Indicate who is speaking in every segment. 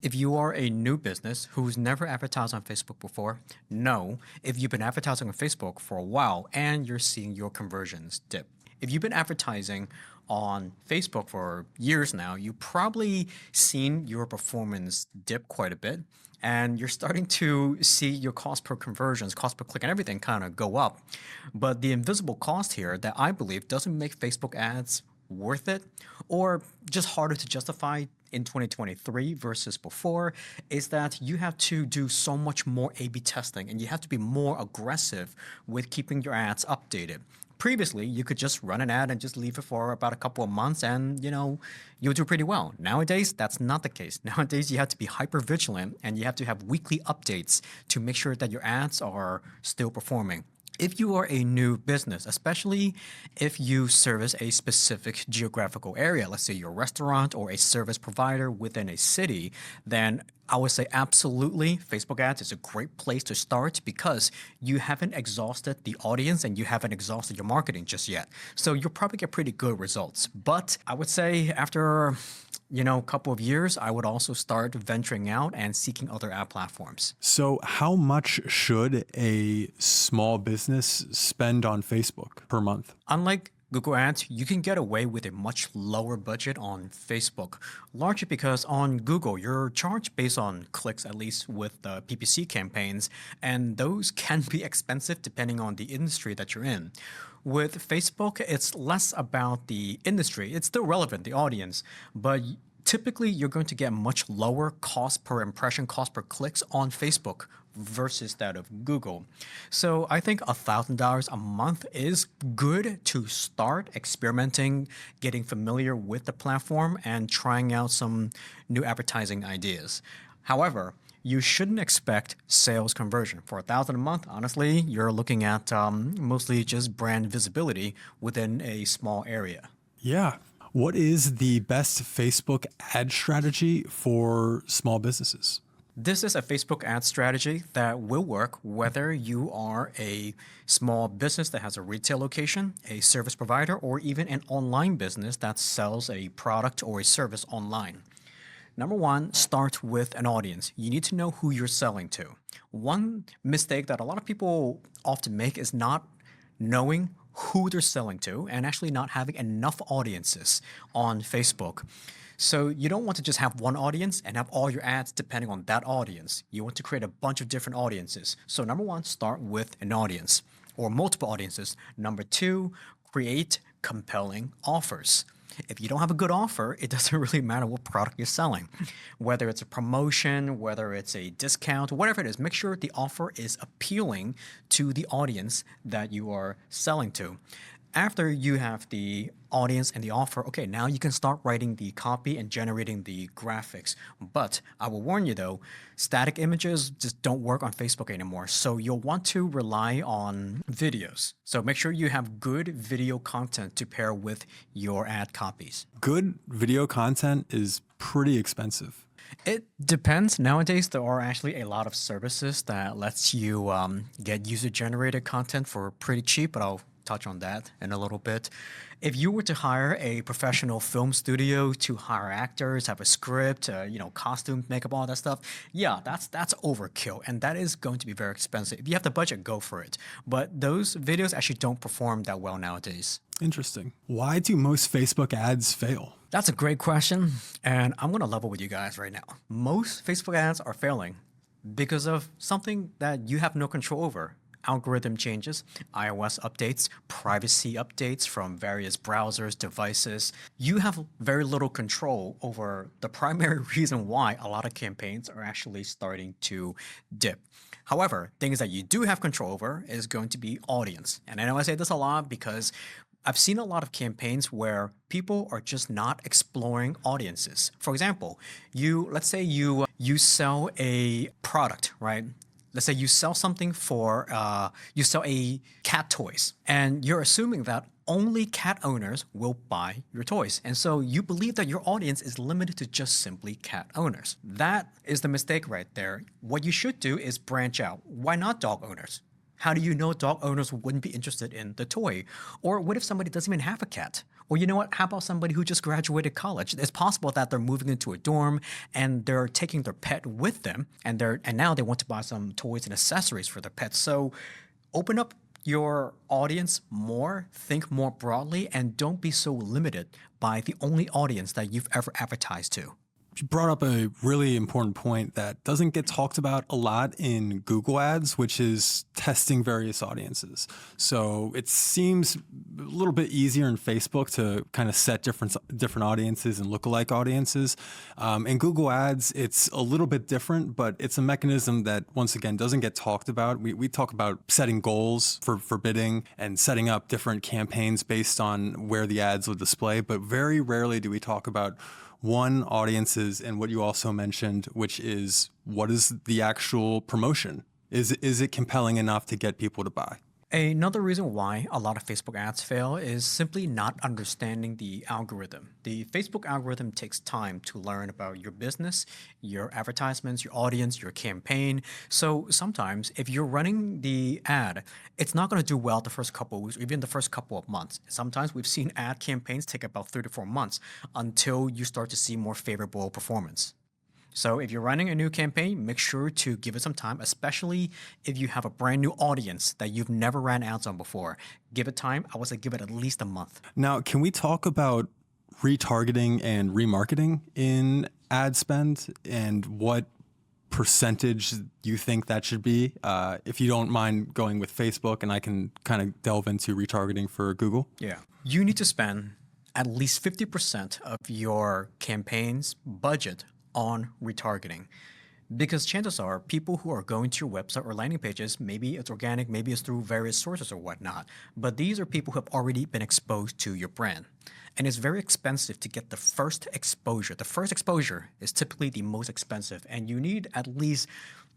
Speaker 1: If you are a new business who's never advertised on Facebook before, no. If you've been advertising on Facebook for a while and you're seeing your conversions dip. If you've been advertising on Facebook for years now, you've probably seen your performance dip quite a bit and you're starting to see your cost per conversions, cost per click, and everything kind of go up. But the invisible cost here that I believe doesn't make Facebook ads worth it or just harder to justify in 2023 versus before is that you have to do so much more A/B testing and you have to be more aggressive with keeping your ads updated. Previously, you could just run an ad and just leave it for about a couple of months and, you'll do pretty well. Nowadays, that's not the case. Nowadays, you have to be hyper vigilant and you have to have weekly updates to make sure that your ads are still performing. If you are a new business, especially if you service a specific geographical area, let's say you're a restaurant or a service provider within a city, then I would say absolutely Facebook ads is a great place to start because you haven't exhausted the audience and you haven't exhausted your marketing just yet. So you'll probably get pretty good results. But I would say after a couple of years, I would also start venturing out and seeking other ad platforms.
Speaker 2: So how much should a small business spend on Facebook per month?
Speaker 1: Unlike Google Ads, you can get away with a much lower budget on Facebook, largely because on Google, you're charged based on clicks, at least with the PPC campaigns, and those can be expensive depending on the industry that you're in. With Facebook, it's less about the industry. It's still relevant, the audience, but typically you're going to get much lower cost per impression, cost per clicks on Facebook versus that of Google. So I think $1,000 a month is good to start experimenting, getting familiar with the platform and trying out some new advertising ideas. However, you shouldn't expect sales conversion. For $1,000 a month, honestly, you're looking at mostly just brand visibility within a small area.
Speaker 2: Yeah. What is the best Facebook ad strategy for small businesses?
Speaker 1: This is a Facebook ad strategy that will work whether you are a small business that has a retail location, a service provider, or even an online business that sells a product or a service online. Number one, start with an audience. You need to know who you're selling to. One mistake that a lot of people often make is not knowing who they're selling to and actually not having enough audiences on Facebook. So you don't want to just have one audience and have all your ads depending on that audience. You want to create a bunch of different audiences. So number one, start with an audience or multiple audiences. Number two, create compelling offers. If you don't have a good offer, it doesn't really matter what product you're selling. Whether it's a promotion, whether it's a discount, whatever it is, make sure the offer is appealing to the audience that you are selling to. After you have the audience and the offer, okay, now you can start writing the copy and generating the graphics. But I will warn you though, static images just don't work on Facebook anymore. So you'll want to rely on videos. So make sure you have good video content to pair with your ad copies.
Speaker 2: Good video content is pretty expensive.
Speaker 1: It depends. Nowadays, there are actually a lot of services that lets you get user-generated content for pretty cheap, but I'll touch on that in a little bit. If you were to hire a professional film studio to hire actors, have a script, costumes, makeup, all that stuff, yeah, that's overkill, and that is going to be very expensive. If you have the budget, go for it. But those videos actually don't perform that well nowadays.
Speaker 2: Interesting. Why do most Facebook ads fail?
Speaker 1: That's a great question, and I'm going to level with you guys right now. Most Facebook ads are failing because of something that you have no control over. Algorithm changes, iOS updates, privacy updates from various browsers, devices. You have very little control over the primary reason why a lot of campaigns are actually starting to dip. However, things that you do have control over is going to be audience. And I know I say this a lot because I've seen a lot of campaigns where people are just not exploring audiences. For example, let's say you sell a product, right? Let's say you sell something you sell a cat toys, and you're assuming that only cat owners will buy your toys. And so you believe that your audience is limited to just simply cat owners. That is the mistake right there. What you should do is branch out. Why not dog owners? How do you know dog owners wouldn't be interested in the toy? Or what if somebody doesn't even have a cat? Or you know what? How about somebody who just graduated college? It's possible that they're moving into a dorm and they're taking their pet with them, and now they want to buy some toys and accessories for their pets. So open up your audience more, think more broadly, and don't be so limited by the only audience that you've ever advertised to.
Speaker 2: You brought up a really important point that doesn't get talked about a lot in Google Ads, which is testing various audiences. So it seems a little bit easier in Facebook to kind of set different audiences and lookalike audiences. In Google Ads, it's a little bit different, but it's a mechanism that, once again, doesn't get talked about. We talk about setting goals for bidding and setting up different campaigns based on where the ads will display, but very rarely do we talk about one, audiences, and what you also mentioned, which is what is the actual promotion? Is it compelling enough to get people to buy?
Speaker 1: Another reason why a lot of Facebook ads fail is simply not understanding the algorithm. The Facebook algorithm takes time to learn about your business, your advertisements, your audience, your campaign. So sometimes if you're running the ad, it's not going to do well the first couple of weeks or even the first couple of months. Sometimes we've seen ad campaigns take about 3 to 4 months until you start to see more favorable performance. So if you're running a new campaign, make sure to give it some time, especially if you have a brand new audience that you've never ran ads on before. Give it time. I would say give it at least a month.
Speaker 2: Now, can we talk about retargeting and remarketing in ad spend and what percentage you think that should be? If you don't mind going with Facebook, and I can kind of delve into retargeting for Google.
Speaker 1: Yeah. You need to spend at least 50% of your campaign's budget on retargeting, because chances are people who are going to your website or landing pages, maybe it's organic, maybe it's through various sources or whatnot, but these are people who have already been exposed to your brand. And it's very expensive to get the first exposure. The first exposure is typically the most expensive, and you need at least,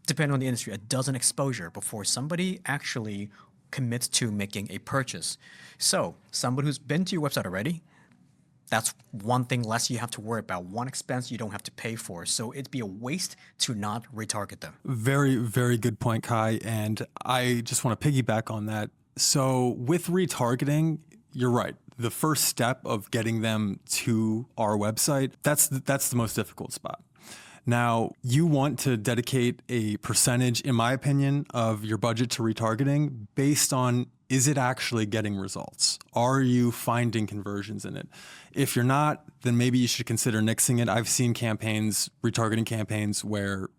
Speaker 1: depending on the industry, a dozen exposure before somebody actually commits to making a purchase. So somebody who's been to your website already, that's one thing less you have to worry about, one expense you don't have to pay for. So it'd be a waste to not retarget them.
Speaker 2: Very, very good point, Kai. And I just want to piggyback on that. So with retargeting, you're right. The first step of getting them to our website, that's the most difficult spot. Now, you want to dedicate a percentage, in my opinion, of your budget to retargeting based on, is it actually getting results? Are you finding conversions in it? If you're not, then maybe you should consider nixing it. I've seen campaigns, retargeting campaigns, where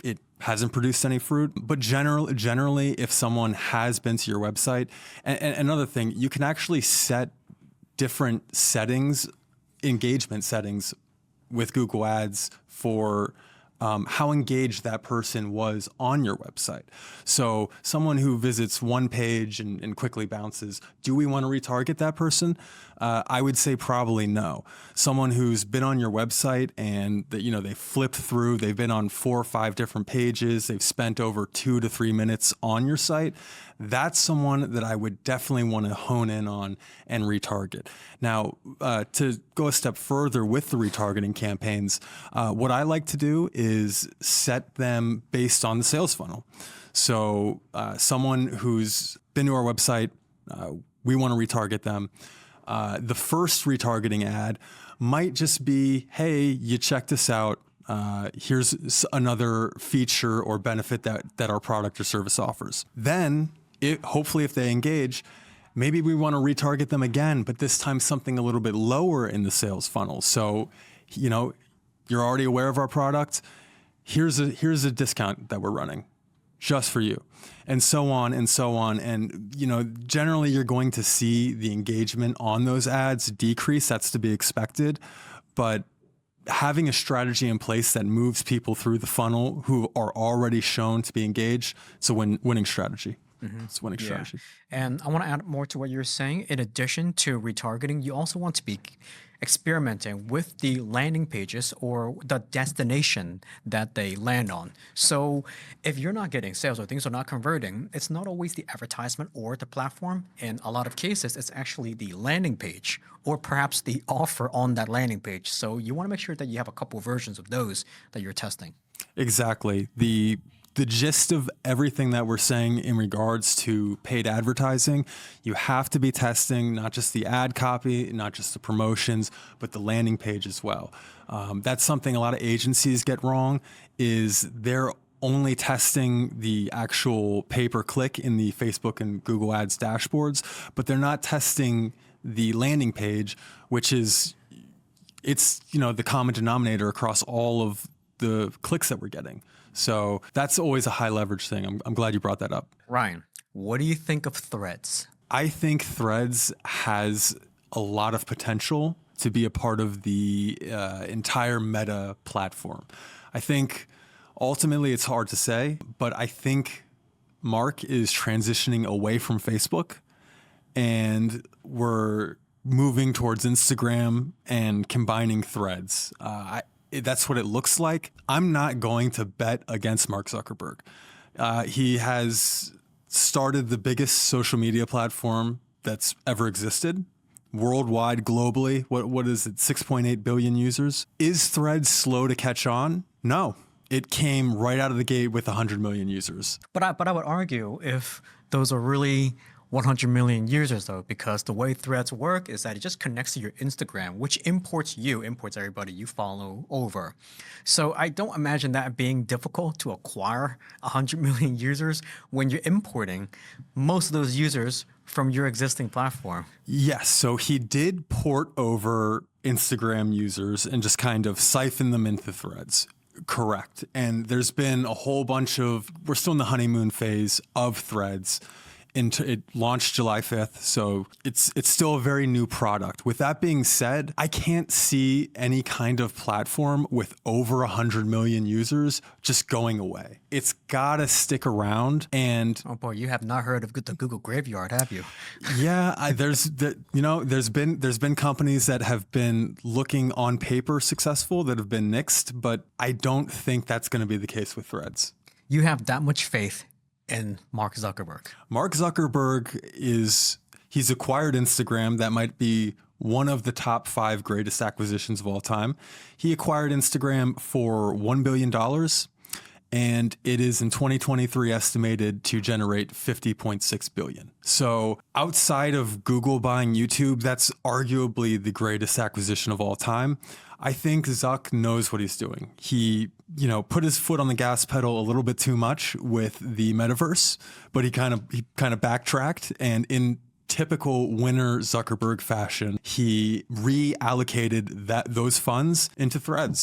Speaker 2: it hasn't produced any fruit. But generally, if someone has been to your website, and another thing, you can actually set different settings, engagement settings with Google Ads for how engaged that person was on your website. So someone who visits one page and quickly bounces, do we want to retarget that person? I would say probably no. Someone who's been on your website and they flipped through, they've been on 4 or 5 different pages, they've spent over 2 to 3 minutes on your site, that's someone that I would definitely want to hone in on and retarget. Now, to go a step further with the retargeting campaigns, what I like to do is set them based on the sales funnel. So someone who's been to our website, we want to retarget them. The first retargeting ad might just be, hey, you checked us out. Here's another feature or benefit that our product or service offers. Then, hopefully if they engage, maybe we want to retarget them again, but this time something a little bit lower in the sales funnel. So, you're already aware of our product. Here's a discount that we're running just for you, and so on and so on. And, generally you're going to see the engagement on those ads decrease. That's to be expected. But having a strategy in place that moves people through the funnel who are already shown to be engaged, it's a winning strategy. Mm-hmm. It's a winning strategy.
Speaker 1: And I want to add more to what you're saying. In addition to retargeting, you also want to be experimenting with the landing pages or the destination that they land on. So if you're not getting sales or things are not converting, it's not always the advertisement or the platform. In a lot of cases, it's actually the landing page or perhaps the offer on that landing page. So you want to make sure that you have a couple versions of those that you're testing.
Speaker 2: Exactly. The the gist of everything that we're saying in regards to paid advertising, you have to be testing not just the ad copy, not just the promotions, but the landing page as well. That's something a lot of agencies get wrong, is they're only testing the actual pay-per-click in the Facebook and Google Ads dashboards, but they're not testing the landing page, which is, it's, the common denominator across all of the clicks that we're getting. So that's always a high leverage thing. I'm glad you brought that up.
Speaker 1: Ryan, what do you think of Threads?
Speaker 2: I think Threads has a lot of potential to be a part of the entire Meta platform. I think ultimately it's hard to say, but I think Mark is transitioning away from Facebook, and we're moving towards Instagram and combining Threads. That's what it looks like. I'm not going to bet against Mark Zuckerberg. He has started the biggest social media platform that's ever existed, worldwide, globally. What is it, 6.8 billion users? Is Threads slow to catch on? No. It came right out of the gate with 100 million users.
Speaker 1: But I would argue if those are really 100 million users, though, because the way Threads work is that it just connects to your Instagram, which imports everybody you follow over. So I don't imagine that being difficult to acquire 100 million users when you're importing most of those users from your existing platform.
Speaker 2: Yes, so he did port over Instagram users and just kind of siphon them into Threads. Correct. And there's been a whole bunch we're still in the honeymoon phase of Threads. It launched July 5th, so it's still a very new product. With that being said, I can't see any kind of platform with over 100 million users just going away. It's gotta stick around. And
Speaker 1: oh boy, you have not heard of the Google graveyard, have you?
Speaker 2: yeah, there's been companies that have been looking on paper successful that have been nixed, but I don't think that's going to be the case with Threads.
Speaker 1: You have that much faith in Mark Zuckerberg.
Speaker 2: Mark Zuckerberg he's acquired Instagram. That might be one of the top 5 greatest acquisitions of all time. He acquired Instagram for $1 billion, and it is in 2023 estimated to generate $50.6 billion. So outside of Google buying YouTube, that's arguably the greatest acquisition of all time. I think Zuck knows what he's doing. He, put his foot on the gas pedal a little bit too much with the metaverse, but he kind of backtracked, and in typical winner Zuckerberg fashion, he reallocated those funds into Threads.